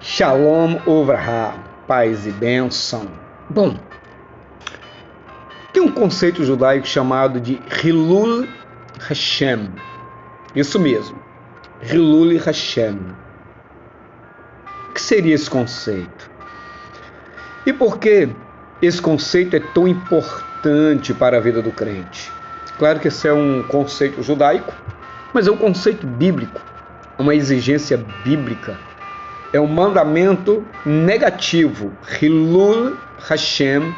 Shalom Uvraha, paz e bênção. Bom, tem um conceito judaico chamado de Hilul Hashem. Isso mesmo, Hilul Hashem. O que seria esse conceito? E por que esse conceito é tão importante para a vida do crente? Claro que esse é um conceito judaico, mas é um conceito bíblico, uma exigência bíblica. É um mandamento negativo. Hilul Hashem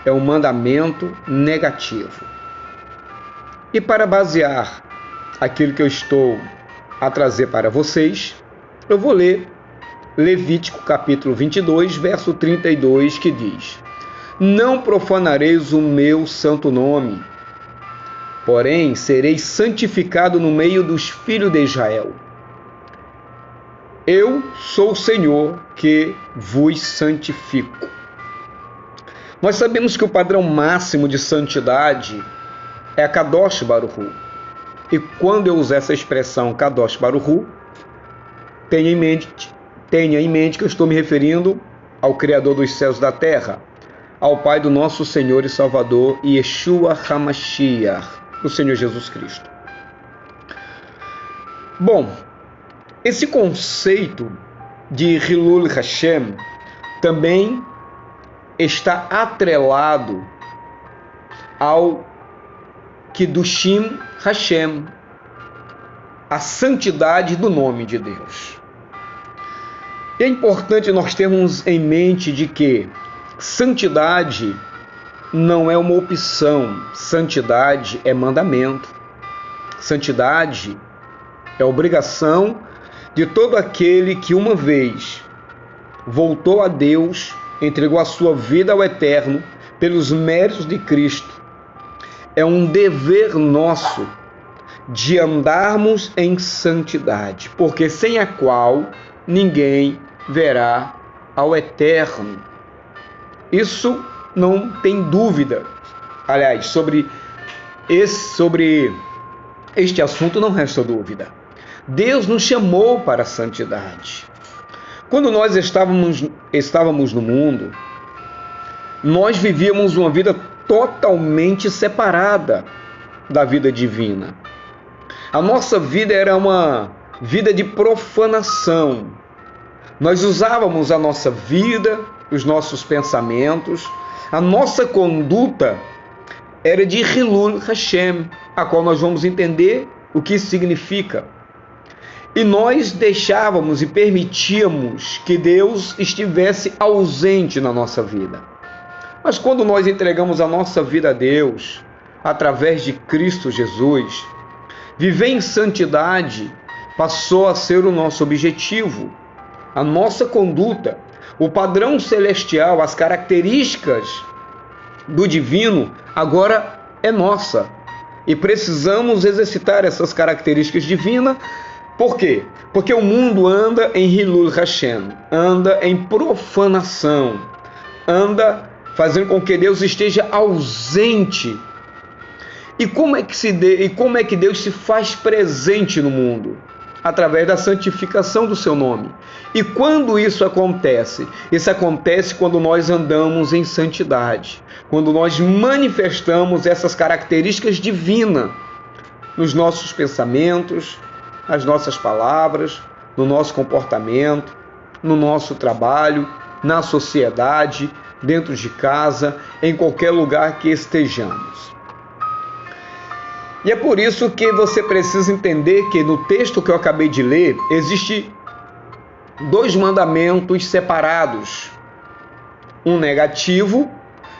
é um mandamento negativo. E para basear aquilo que eu estou a trazer para vocês, eu vou ler Levítico capítulo 22, verso 32, que diz: Não profanareis o meu santo nome, porém sereis santificado no meio dos filhos de Israel. Eu sou o Senhor que vos santifico. Nós sabemos que o padrão máximo de santidade é a Kadosh Baruch Hu. E quando eu usar essa expressão Kadosh Baruch Hu, tenha em mente que eu estou me referindo ao Criador dos céus e da terra, ao Pai do nosso Senhor e Salvador, Yeshua HaMashiach, o Senhor Jesus Cristo. Bom, esse conceito de Hilul Hashem também está atrelado ao Kiddushim Hashem, a santidade do nome de Deus. E é importante nós termos em mente de que santidade não é uma opção, santidade é mandamento, santidade é obrigação de todo aquele que uma vez voltou a Deus, entregou a sua vida ao Eterno pelos méritos de Cristo. É um dever nosso de andarmos em santidade, porque sem a qual ninguém verá ao Eterno. Isso não tem dúvida. Aliás, sobre este assunto não resta dúvida. Deus nos chamou para a santidade. Quando nós estávamos no mundo, nós vivíamos uma vida totalmente separada da vida divina. A nossa vida era uma vida de profanação. Nós usávamos a nossa vida, os nossos pensamentos, a nossa conduta era de Hilul Hashem, a qual nós vamos entender o que isso significa. E nós deixávamos e permitíamos que Deus estivesse ausente na nossa vida. Mas quando nós entregamos a nossa vida a Deus, através de Cristo Jesus, viver em santidade passou a ser o nosso objetivo. A nossa conduta, o padrão celestial, as características do divino, agora é nossa. E precisamos exercitar essas características divinas. Por quê? Porque o mundo anda em Hilul Hashem, anda em profanação, anda fazendo com que Deus esteja ausente. E como é que Deus se faz presente no mundo? Através da santificação do seu nome. E quando isso acontece? Isso acontece quando nós andamos em santidade, quando nós manifestamos essas características divinas nos nossos pensamentos, nas nossas palavras, no nosso comportamento, no nosso trabalho, na sociedade, dentro de casa, em qualquer lugar que estejamos. E é por isso que você precisa entender que no texto que eu acabei de ler, existe dois mandamentos separados. Um negativo,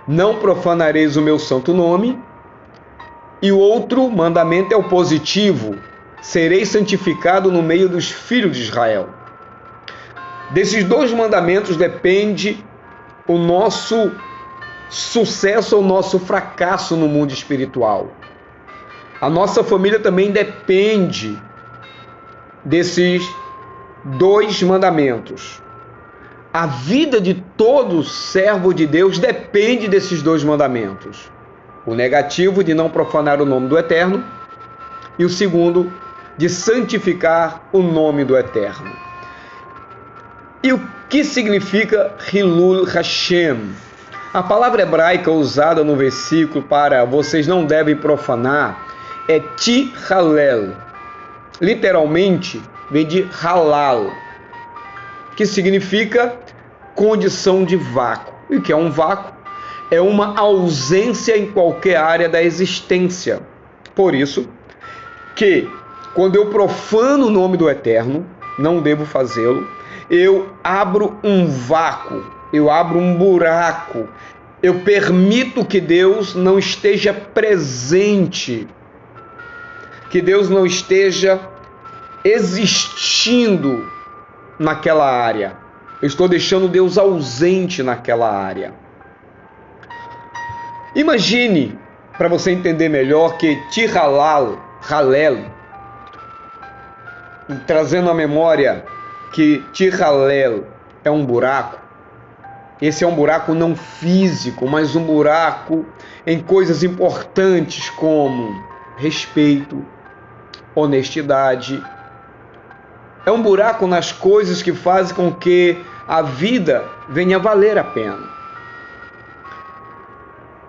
não profanareis o meu santo nome, e o outro mandamento é o positivo, sereis santificado no meio dos filhos de Israel. Desses dois mandamentos depende o nosso sucesso ou o nosso fracasso no mundo espiritual. A nossa família também depende desses dois mandamentos. A vida de todo servo de Deus depende desses dois mandamentos. O negativo, de não profanar o nome do Eterno, e o segundo, de santificar o nome do Eterno. E que significa Hilul Hashem. A palavra hebraica usada no versículo para vocês não devem profanar é Tihalel. Literalmente vem de halal, que significa condição de vácuo. E o que é um vácuo? É uma ausência em qualquer área da existência. Por isso que quando eu profano o nome do Eterno, não devo fazê-lo, eu abro um vácuo, eu abro um buraco, eu permito que Deus não esteja presente, que Deus não esteja existindo naquela área. Eu estou deixando Deus ausente naquela área. Imagine, para você entender melhor, que Tihalel, trazendo à memória que Tihalel é um buraco. Esse é um buraco não físico, mas um buraco em coisas importantes como respeito, honestidade. É um buraco nas coisas que fazem com que a vida venha a valer a pena.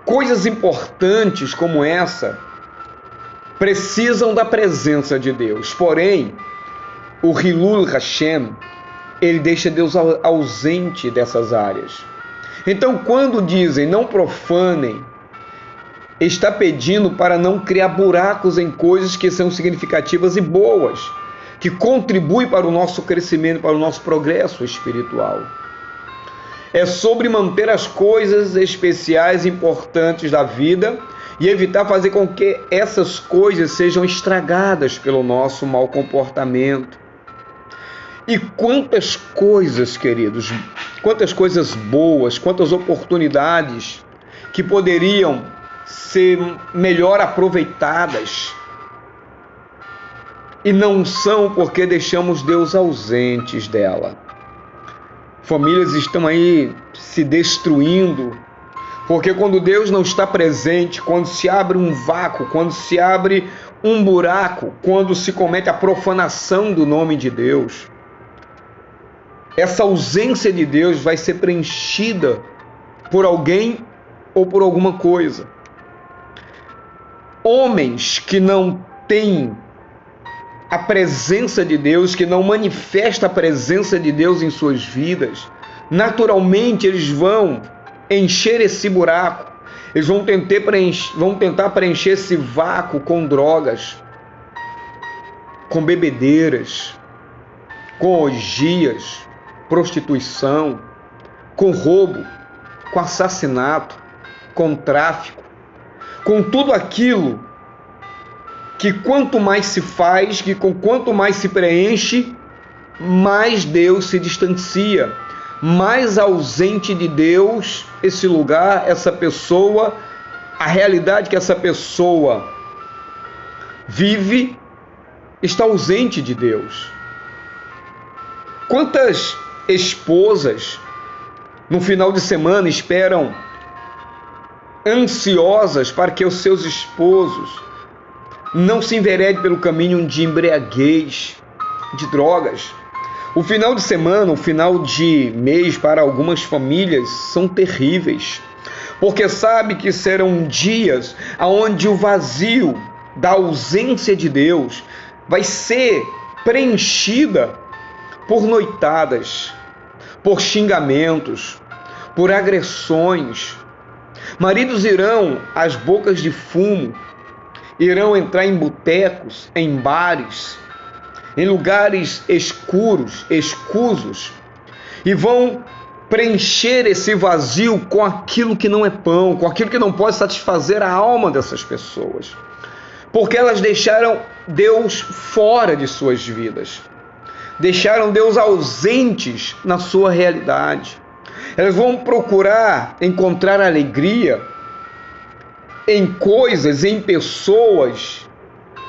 Coisas importantes como essa precisam da presença de Deus. Porém, o Hilul Hashem, ele deixa Deus ausente dessas áreas. Então, quando dizem não profanem, está pedindo para não criar buracos em coisas que são significativas e boas, que contribuem para o nosso crescimento, para o nosso progresso espiritual. É sobre manter as coisas especiais e importantes da vida e evitar fazer com que essas coisas sejam estragadas pelo nosso mau comportamento. E quantas coisas, queridos, quantas coisas boas, quantas oportunidades que poderiam ser melhor aproveitadas e não são porque deixamos Deus ausentes dela. Famílias estão aí se destruindo porque quando Deus não está presente, quando se abre um vácuo, quando se abre um buraco, quando se comete a profanação do nome de Deus, essa ausência de Deus vai ser preenchida por alguém ou por alguma coisa. Homens que não têm a presença de Deus, que não manifestam a presença de Deus em suas vidas, naturalmente eles vão encher esse buraco, eles vão tentar preencher esse vácuo com drogas, com bebedeiras, com orgias, prostituição, com roubo, com assassinato, com tráfico, com tudo aquilo que quanto mais se faz, que com quanto mais se preenche, mais Deus se distancia, mais ausente de Deus esse lugar, essa pessoa, a realidade que essa pessoa vive está ausente de Deus. Quantas esposas no final de semana esperam ansiosas para que os seus esposos não se enveredem pelo caminho de embriaguez, de drogas. O final de semana, o final de mês para algumas famílias são terríveis, porque sabe que serão dias onde o vazio da ausência de Deus vai ser preenchida por noitadas, por xingamentos, por agressões. Maridos irão às bocas de fumo, irão entrar em botecos, em bares, em lugares escuros, escusos, e vão preencher esse vazio com aquilo que não é pão, com aquilo que não pode satisfazer a alma dessas pessoas, porque elas deixaram Deus fora de suas vidas, deixaram Deus ausentes na sua realidade. Elas vão procurar encontrar alegria em coisas, em pessoas,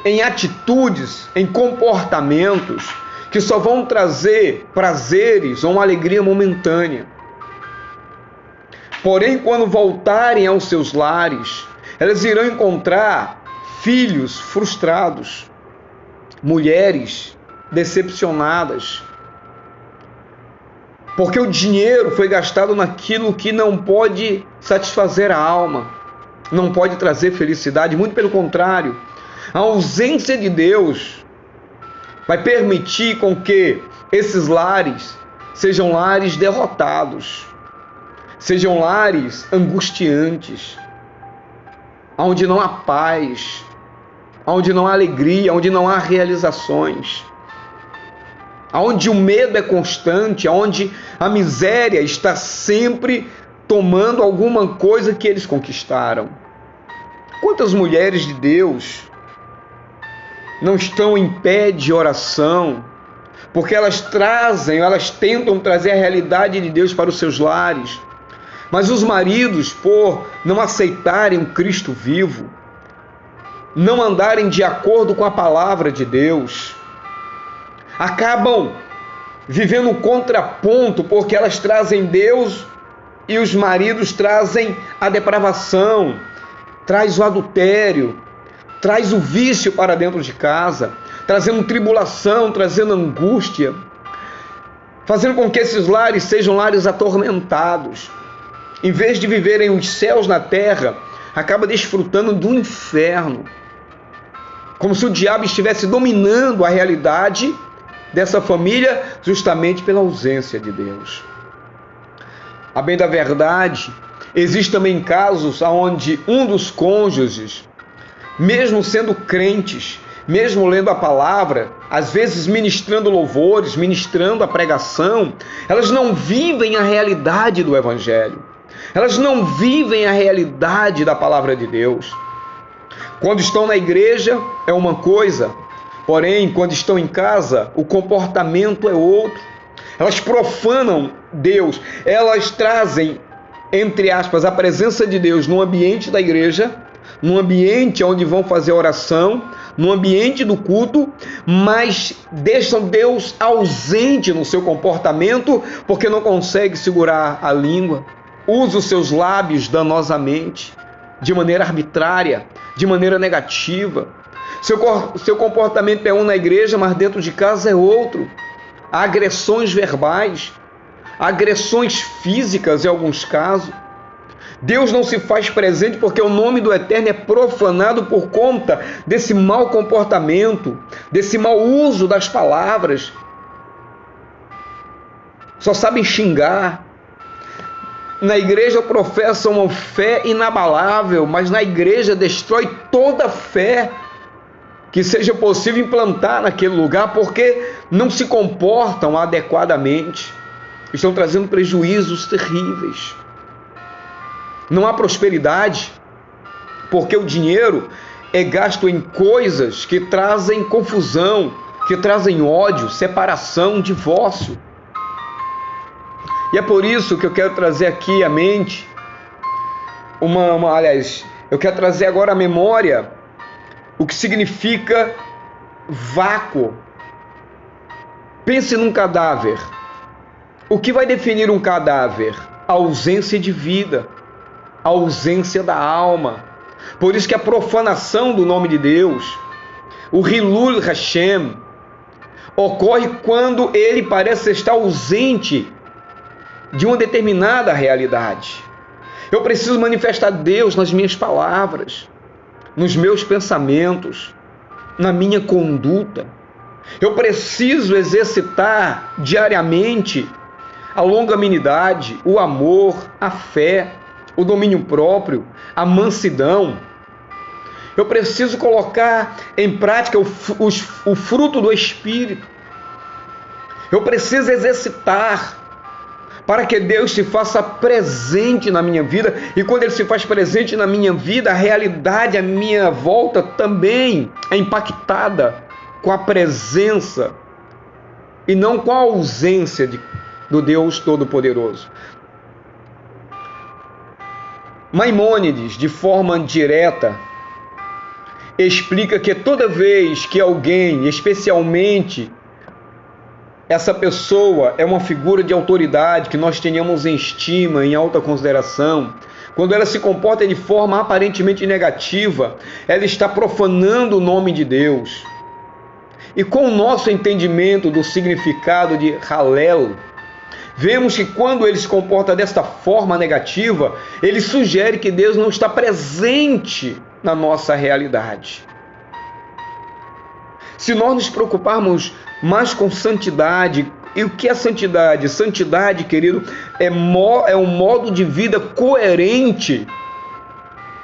em atitudes, em comportamentos que só vão trazer prazeres ou uma alegria momentânea. Porém, quando voltarem aos seus lares, elas irão encontrar filhos frustrados, mulheres decepcionadas, Porque o dinheiro foi gastado naquilo que não pode satisfazer a alma, não pode trazer felicidade, muito pelo contrário. A ausência de Deus vai permitir com que esses lares sejam lares derrotados, sejam lares angustiantes, onde não há paz, onde não há alegria, onde não há realizações, onde o medo é constante, onde a miséria está sempre tomando alguma coisa que eles conquistaram. Quantas mulheres de Deus não estão em pé de oração, porque elas tentam trazer a realidade de Deus para os seus lares, mas os maridos, por não aceitarem o Cristo vivo, não andarem de acordo com a palavra de Deus, acabam vivendo um contraponto, porque elas trazem Deus e os maridos trazem a depravação, traz o adultério, traz o vício para dentro de casa, trazendo tribulação, trazendo angústia, fazendo com que esses lares sejam lares atormentados. Em vez de viverem os céus na terra, acaba desfrutando do inferno, como se o diabo estivesse dominando a realidade dessa família, justamente pela ausência de Deus. A bem da verdade, existem também casos onde um dos cônjuges, mesmo sendo crentes, mesmo lendo a palavra, às vezes ministrando louvores, ministrando a pregação, elas não vivem a realidade do Evangelho. Elas não vivem a realidade da palavra de Deus. Quando estão na igreja é uma coisa, porém, quando estão em casa, o comportamento é outro. Elas profanam Deus, elas trazem, entre aspas, a presença de Deus no ambiente da igreja, no ambiente onde vão fazer oração, no ambiente do culto, mas deixam Deus ausente no seu comportamento, porque não consegue segurar a língua, usa os seus lábios danosamente, de maneira arbitrária, de maneira negativa. Seu comportamento é um na igreja, mas dentro de casa é outro. Há agressões verbais, agressões físicas em alguns casos. Deus não se faz presente porque o nome do Eterno é profanado por conta desse mau comportamento, desse mau uso das palavras. Só sabem xingar. Na igreja professam uma fé inabalável, mas na igreja destrói toda a fé que seja possível implantar naquele lugar, porque não se comportam adequadamente. Estão trazendo prejuízos terríveis. Não há prosperidade, porque o dinheiro é gasto em coisas que trazem confusão, que trazem ódio, separação, divórcio. E é por isso que eu quero trazer aqui à mente, eu quero trazer agora à memória o que significa vácuo. Pense num cadáver. O que vai definir um cadáver? A ausência de vida, a ausência da alma. Por isso que a profanação do nome de Deus, o Hilul Hashem, ocorre quando ele parece estar ausente de uma determinada realidade. Eu preciso manifestar Deus nas minhas palavras, nos meus pensamentos, na minha conduta. Eu preciso exercitar diariamente a longanimidade, o amor, a fé, o domínio próprio, a mansidão. Eu preciso colocar em prática o fruto do Espírito. Eu preciso exercitar para que Deus se faça presente na minha vida, e quando Ele se faz presente na minha vida, a realidade à minha volta também é impactada com a presença e não com a ausência do Deus Todo-Poderoso. Maimônides, de forma direta, explica que toda vez que alguém, especialmente essa pessoa é uma figura de autoridade que nós tenhamos em estima, em alta consideração, quando ela se comporta de forma aparentemente negativa, ela está profanando o nome de Deus. E com o nosso entendimento do significado de Halel, vemos que quando ele se comporta desta forma negativa, ele sugere que Deus não está presente na nossa realidade. Se nós nos preocuparmos mais com santidade, e o que é santidade? Santidade, querido, é um modo de vida coerente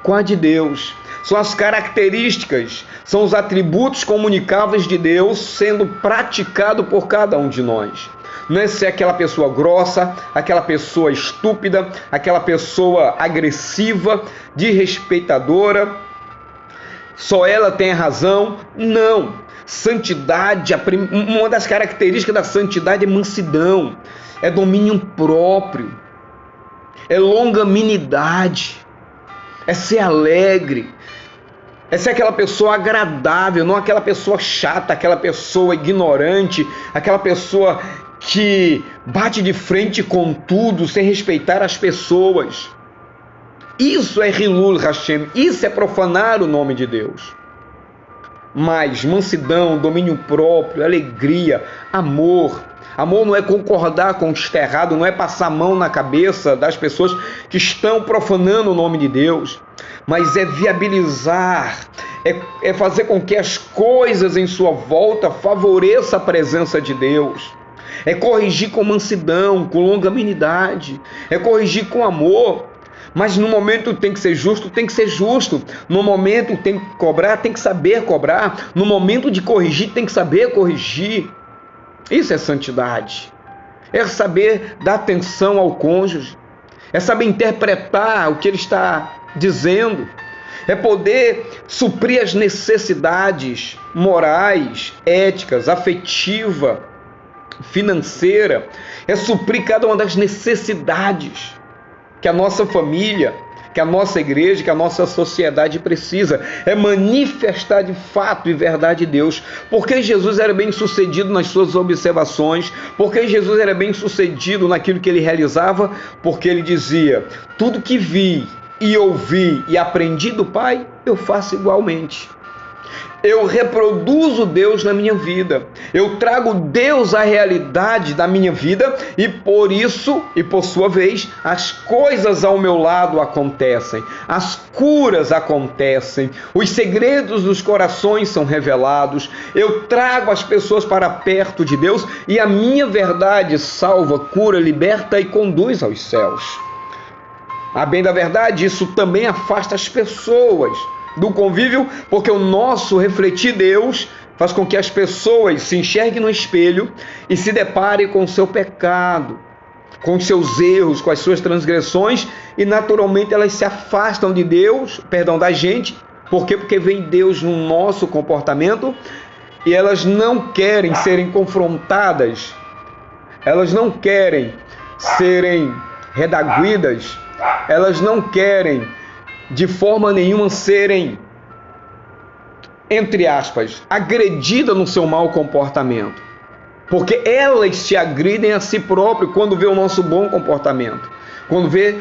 com a de Deus. São as características, são os atributos comunicáveis de Deus sendo praticado por cada um de nós. Não é ser aquela pessoa grossa, aquela pessoa estúpida, aquela pessoa agressiva, desrespeitadora, só ela tem a razão. Não. Santidade, uma das características da santidade é mansidão, é domínio próprio, é longanimidade, é ser alegre, é ser aquela pessoa agradável, não aquela pessoa chata, aquela pessoa ignorante, aquela pessoa que bate de frente com tudo, sem respeitar as pessoas. Isso é Hilul Hashem, isso é profanar o nome de Deus. Mas mansidão, domínio próprio, alegria, amor. Amor não é concordar com o que está errado, não é passar a mão na cabeça das pessoas que estão profanando o nome de Deus, mas é viabilizar, é fazer com que as coisas em sua volta favoreçam a presença de Deus. É corrigir com mansidão, com longanimidade, é corrigir com amor. Mas no momento tem que ser justo, tem que ser justo. No momento tem que cobrar, tem que saber cobrar. No momento de corrigir, tem que saber corrigir. Isso é santidade. É saber dar atenção ao cônjuge. É saber interpretar o que ele está dizendo. É poder suprir as necessidades morais, éticas, afetiva, financeira. É suprir cada uma das necessidades que a nossa família, que a nossa igreja, que a nossa sociedade precisa. É manifestar de fato e verdade Deus. Porque Jesus era bem sucedido nas suas observações, porque Jesus era bem sucedido naquilo que ele realizava, porque ele dizia: tudo que vi e ouvi e aprendi do Pai, eu faço igualmente. Eu reproduzo Deus na minha vida. Eu trago Deus à realidade da minha vida e por isso, e por sua vez, as coisas ao meu lado acontecem. As curas acontecem. Os segredos dos corações são revelados. Eu trago as pessoas para perto de Deus e a minha verdade salva, cura, liberta e conduz aos céus. A bem da verdade, isso também afasta as pessoas do convívio, porque o nosso refletir Deus faz com que as pessoas se enxerguem no espelho e se deparem com o seu pecado, com os seus erros, com as suas transgressões, e naturalmente elas se afastam de Deus, da gente. Por quê? Porque vem Deus no nosso comportamento e elas não querem serem confrontadas, elas não querem serem redarguidas, elas não querem de forma nenhuma serem, entre aspas, agredidas no seu mau comportamento. Porque elas se agridem a si próprias quando vê o nosso bom comportamento, quando vê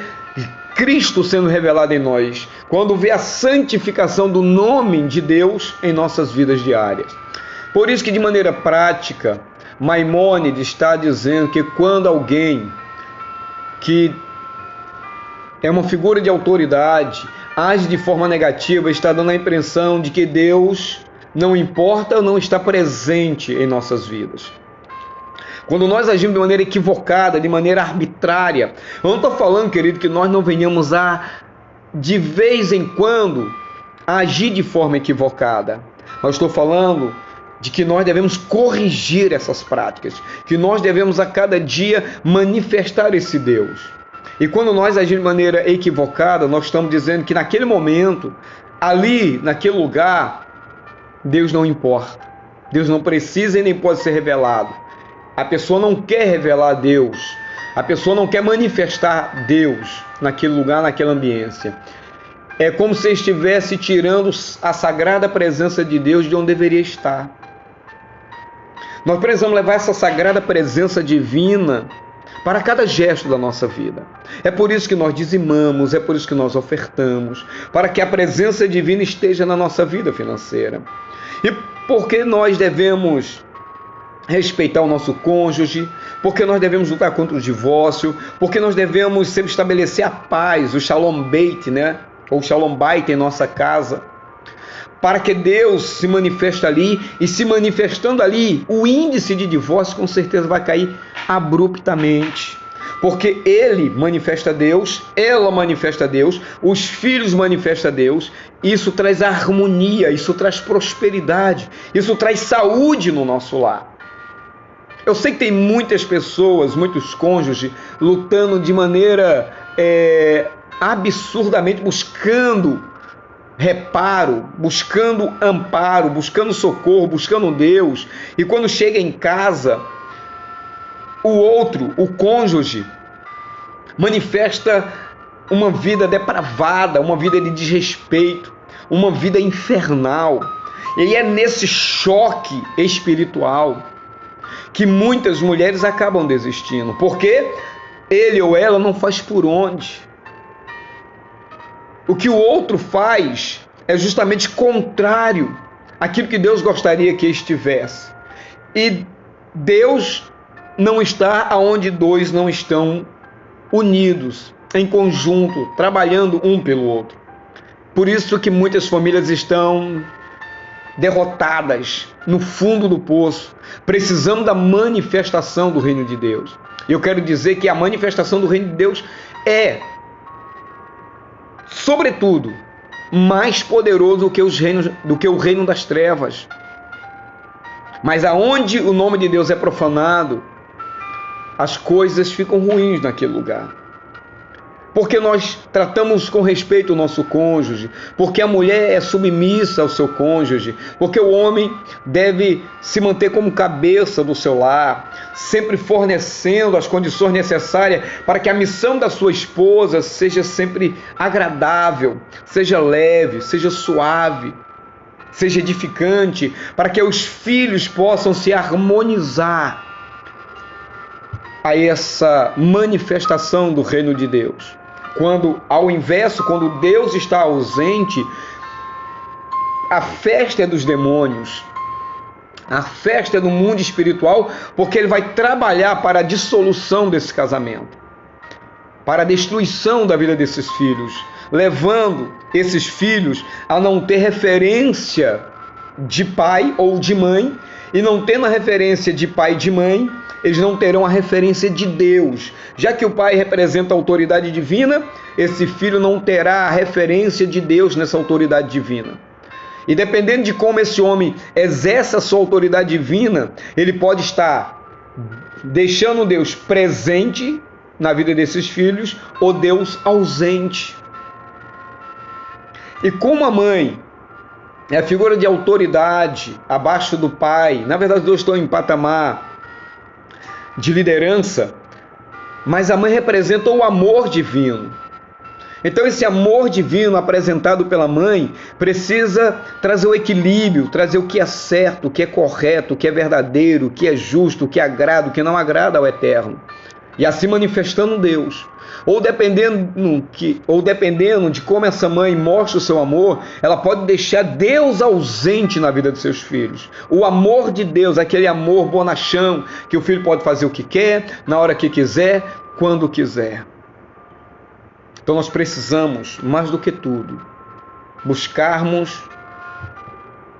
Cristo sendo revelado em nós, quando vê a santificação do nome de Deus em nossas vidas diárias. Por isso que de maneira prática, Maimônides está dizendo que quando alguém que é uma figura de autoridade, age de forma negativa, está dando a impressão de que Deus não importa ou não está presente em nossas vidas. Quando nós agimos de maneira equivocada, de maneira arbitrária, eu não estou falando, querido, que nós não venhamos de vez em quando, a agir de forma equivocada. Mas estou falando de que nós devemos corrigir essas práticas, que nós devemos a cada dia manifestar esse Deus. E quando nós agimos de maneira equivocada, nós estamos dizendo que naquele momento, ali, naquele lugar, Deus não importa. Deus não precisa e nem pode ser revelado. A pessoa não quer revelar Deus. A pessoa não quer manifestar Deus naquele lugar, naquela ambiência. É como se estivesse tirando a sagrada presença de Deus de onde deveria estar. Nós precisamos levar essa sagrada presença divina para cada gesto da nossa vida. É por isso que nós dizimamos, é por isso que nós ofertamos, para que a presença divina esteja na nossa vida financeira. E porque nós devemos respeitar o nosso cônjuge, porque nós devemos lutar contra o divórcio, porque nós devemos sempre estabelecer a paz, o Shalom Beit, né? Ou Shalom Bait em nossa casa, para que Deus se manifeste ali, e se manifestando ali, o índice de divórcio com certeza vai cair abruptamente, porque ele manifesta Deus, ela manifesta Deus, os filhos manifestam Deus. Isso traz harmonia, isso traz prosperidade, isso traz saúde no nosso lar. Eu sei que tem muitas pessoas, muitos cônjuges, lutando de maneira absurdamente, buscando reparo, buscando amparo, buscando socorro, buscando Deus, e quando chega em casa, o outro, o cônjuge, manifesta uma vida depravada, uma vida de desrespeito, uma vida infernal. E é nesse choque espiritual que muitas mulheres acabam desistindo, porque ele ou ela não faz por onde. O que o outro faz é justamente contrário àquilo que Deus gostaria que estivesse. E Deus não está aonde dois não estão unidos, em conjunto, trabalhando um pelo outro. Por isso que muitas famílias estão derrotadas no fundo do poço, precisando da manifestação do reino de Deus. E eu quero dizer que a manifestação do reino de Deus é, sobretudo, mais poderoso do que o reino das trevas. Mas aonde o nome de Deus é profanado, as coisas ficam ruins naquele lugar. Porque nós tratamos com respeito o nosso cônjuge, porque a mulher é submissa ao seu cônjuge, porque o homem deve se manter como cabeça do seu lar, sempre fornecendo as condições necessárias para que a missão da sua esposa seja sempre agradável, seja leve, seja suave, seja edificante, para que os filhos possam se harmonizar a essa manifestação do reino de Deus. Quando, ao inverso, quando Deus está ausente, a festa é dos demônios, a festa é do mundo espiritual, porque ele vai trabalhar para a dissolução desse casamento, para a destruição da vida desses filhos, levando esses filhos a não ter referência de pai ou de mãe, e não tendo a referência de pai e de mãe, eles não terão a referência de Deus. Já que o pai representa a autoridade divina, esse filho não terá a referência de Deus nessa autoridade divina. E dependendo de como esse homem exerce a sua autoridade divina, ele pode estar deixando Deus presente na vida desses filhos, ou Deus ausente. E como a mãe é a figura de autoridade abaixo do pai, na verdade os dois estão em patamar de liderança, mas a mãe representa o amor divino. Então esse amor divino apresentado pela mãe precisa trazer o equilíbrio, trazer o que é certo, o que é correto, o que é verdadeiro, o que é justo, o que agrada, o que não agrada ao Eterno. E assim manifestando Deus. Ou dependendo de como essa mãe mostra o seu amor, ela pode deixar Deus ausente na vida de seus filhos. O amor de Deus, aquele amor bonachão, que o filho pode fazer o que quer, na hora que quiser, quando quiser. Então nós precisamos, mais do que tudo, buscarmos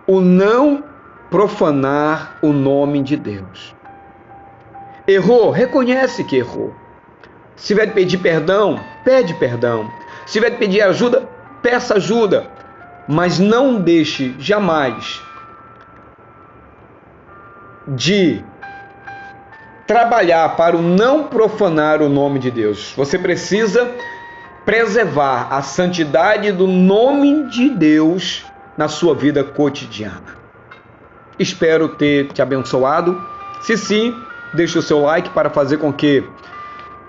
o não profanar o nome de Deus. Errou, reconhece que errou. Se tiver de pedir perdão, pede perdão. Se tiver de pedir ajuda, peça ajuda. Mas não deixe jamais de trabalhar para o não profanar o nome de Deus. Você precisa preservar a santidade do nome de Deus na sua vida cotidiana. Espero ter te abençoado. Se sim, deixe o seu like para fazer com que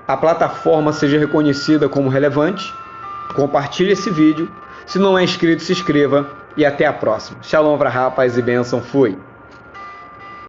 a plataforma seja reconhecida como relevante. Compartilhe esse vídeo. Se não é inscrito, se inscreva. E até a próxima. Shalom, Vrahá, paz e bênção. Fui.